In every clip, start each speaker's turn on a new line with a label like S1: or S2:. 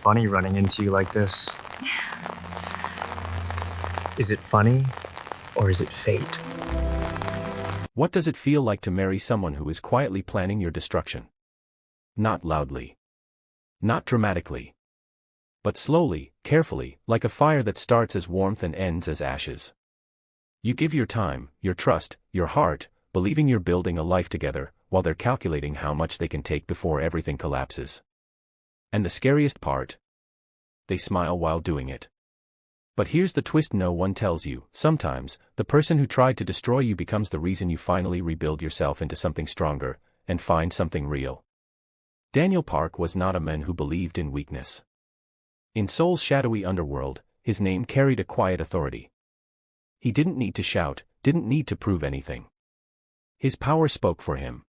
S1: funny running into you like this. Is it funny, or is it fate?
S2: What does it feel like to marry someone who is quietly planning your destruction? Not loudly. Not dramatically. But slowly, carefully, like a fire that starts as warmth and ends as ashes. You give your time, your trust, your heart, believing you're building a life together, while they're calculating how much they can take before everything collapses. And the scariest part? They smile while doing it. But here's the twist no one tells you: sometimes, the person who tried to destroy you becomes the reason you finally rebuild yourself into something stronger, and find something real. Daniel Park was not a man who believed in weakness. In Seoul's shadowy underworld, his name carried a quiet authority. He didn't need to shout, didn't need to prove anything. His power spoke for him.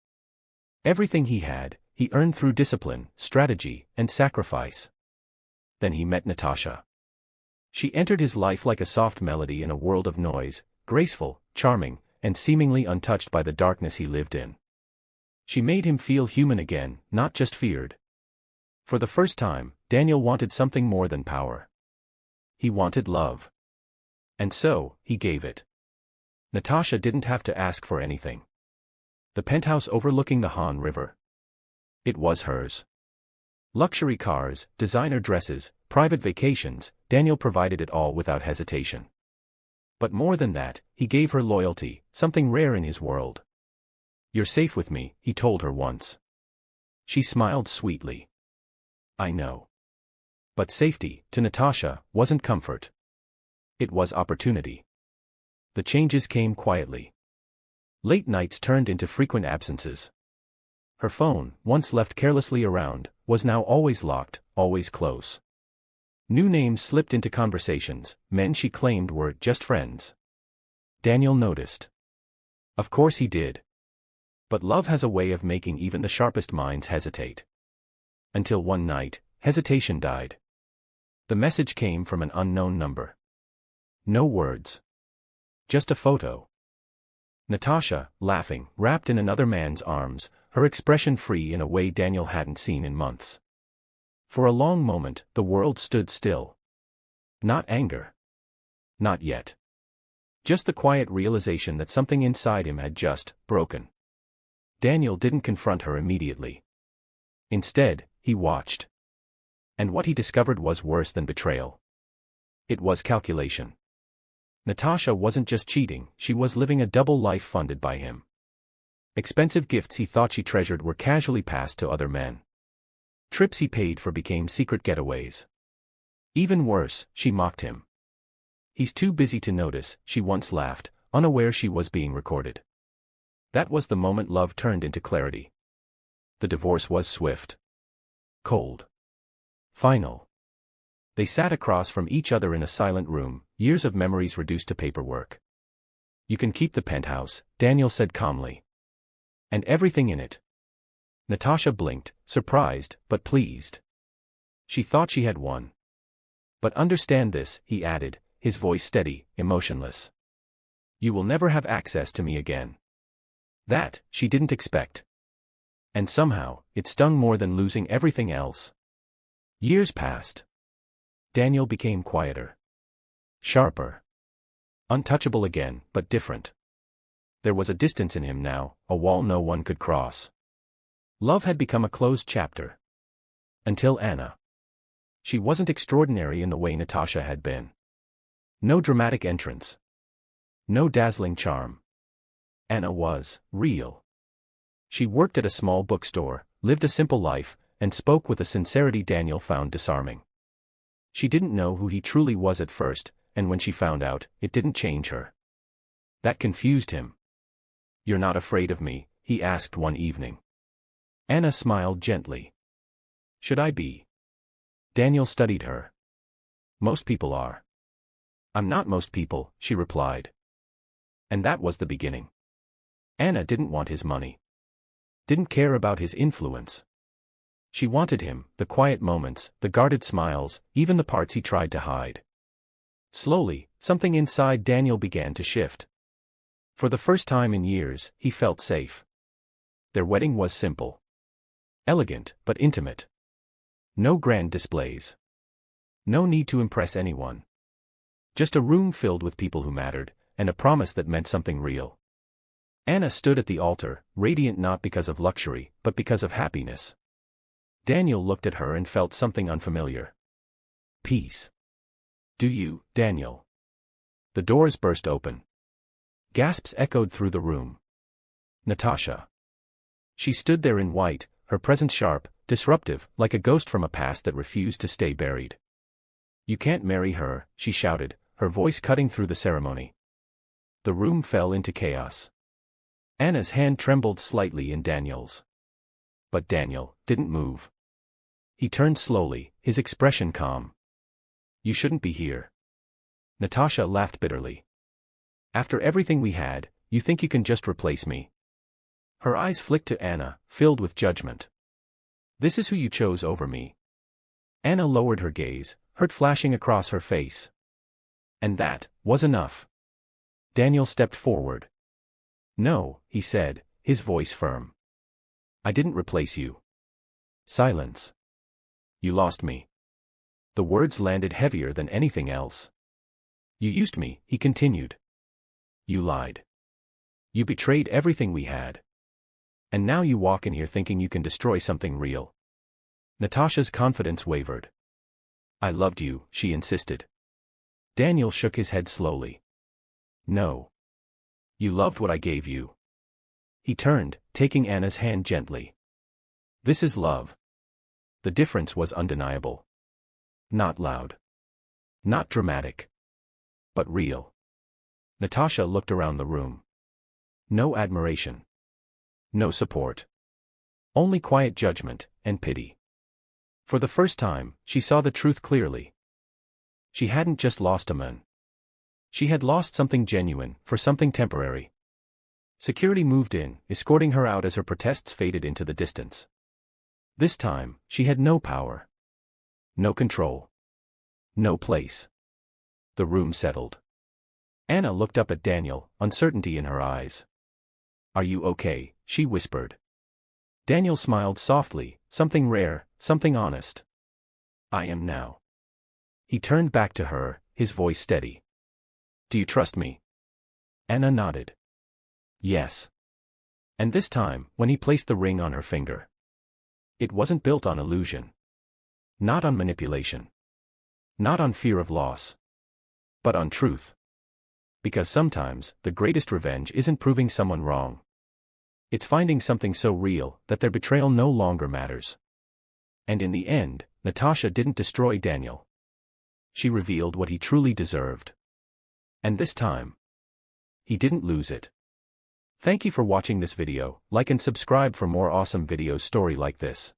S2: Everything he had, he earned through discipline, strategy, and sacrifice. Then he met Natasha. She entered his life like a soft melody in a world of noise, graceful, charming, and seemingly untouched by the darkness he lived in. She made him feel human again, not just feared. For the first time, Daniel wanted something more than power. He wanted love. And so, he gave it. Natasha didn't have to ask for anything. The penthouse overlooking the Han River. It was hers. Luxury cars, designer dresses, private vacations, Daniel provided it all without hesitation. But more than that, he gave her loyalty, something rare in his world. "You're safe with me," he told her once. She smiled sweetly. "I know." But safety, to Natasha, wasn't comfort. It was opportunity. The changes came quietly. Late nights turned into frequent absences. Her phone, once left carelessly around, was now always locked, always close. New names slipped into conversations, men she claimed were just friends. Daniel noticed. Of course he did. But love has a way of making even the sharpest minds hesitate. Until one night, hesitation died. The message came from an unknown number. No words. Just a photo. Natasha, laughing, wrapped in another man's arms, her expression free in a way Daniel hadn't seen in months. For a long moment, the world stood still. Not anger. Not yet. Just the quiet realization that something inside him had just broken. Daniel didn't confront her immediately. Instead, he watched. And what he discovered was worse than betrayal. It was calculation. Natasha wasn't just cheating, she was living a double life funded by him. Expensive gifts he thought she treasured were casually passed to other men. Trips he paid for became secret getaways. Even worse, she mocked him. "He's too busy to notice," she once laughed, unaware she was being recorded. That was the moment love turned into clarity. The divorce was swift. Cold. Final. They sat across from each other in a silent room, years of memories reduced to paperwork. "You can keep the penthouse," Daniel said calmly. "And everything in it." Natasha blinked, surprised, but pleased. She thought she had won. "But understand this," he added, his voice steady, emotionless. "You will never have access to me again." That, she didn't expect. And somehow, it stung more than losing everything else. Years passed. Daniel became quieter. Sharper. Untouchable again, but different. There was a distance in him now, a wall no one could cross. Love had become a closed chapter. Until Anna. She wasn't extraordinary in the way Natasha had been. No dramatic entrance. No dazzling charm. Anna was real. She worked at a small bookstore, lived a simple life, and spoke with a sincerity Daniel found disarming. She didn't know who he truly was at first, and when she found out, it didn't change her. That confused him. "You're not afraid of me?" he asked one evening. Anna smiled gently. "Should I be?" Daniel studied her. "Most people are." "I'm not most people," she replied. And that was the beginning. Anna didn't want his money. Didn't care about his influence. She wanted him, the quiet moments, the guarded smiles, even the parts he tried to hide. Slowly, something inside Daniel began to shift. For the first time in years, he felt safe. Their wedding was simple. Elegant, but intimate. No grand displays. No need to impress anyone. Just a room filled with people who mattered, and a promise that meant something real. Anna stood at the altar, radiant not because of luxury, but because of happiness. Daniel looked at her and felt something unfamiliar. Peace. Do you, Daniel? The doors burst open. Gasps echoed through the room. Natasha. She stood there in white, her presence sharp, disruptive, like a ghost from a past that refused to stay buried. You can't marry her, she shouted, her voice cutting through the ceremony. The room fell into chaos. Anna's hand trembled slightly in Daniel's. But Daniel didn't move. He turned slowly, his expression calm. You shouldn't be here. Natasha laughed bitterly. After everything we had, you think you can just replace me? Her eyes flicked to Anna, filled with judgment. This is who you chose over me. Anna lowered her gaze, hurt flashing across her face. And that was enough. Daniel stepped forward. No, he said, his voice firm. I didn't replace you. Silence. You lost me. The words landed heavier than anything else. You used me, he continued. You lied. You betrayed everything we had. And now you walk in here thinking you can destroy something real. Natasha's confidence wavered. I loved you, she insisted. Daniel shook his head slowly. No. You loved what I gave you. He turned, taking Anna's hand gently. This is love. The difference was undeniable. Not loud. Not dramatic. But real. Natasha looked around the room. No admiration. No support. Only quiet judgment and pity. For the first time, she saw the truth clearly. She hadn't just lost a man. She had lost something genuine for something temporary. Security moved in, escorting her out as her protests faded into the distance. This time, she had no power. No control. No place. The room settled. Anna looked up at Daniel, uncertainty in her eyes. Are you okay? She whispered. Daniel smiled softly, something rare, something honest. I am now. He turned back to her, his voice steady. Do you trust me? Anna nodded. Yes. And this time, when he placed the ring on her finger. It wasn't built on illusion. Not on manipulation. Not on fear of loss. But on truth. Because sometimes, the greatest revenge isn't proving someone wrong. It's finding something so real that their betrayal no longer matters. And in the end, Natasha didn't destroy Daniel. She revealed what he truly deserved. And this time, he didn't lose it. Thank you for watching this video. Like and subscribe for more awesome videos story like this.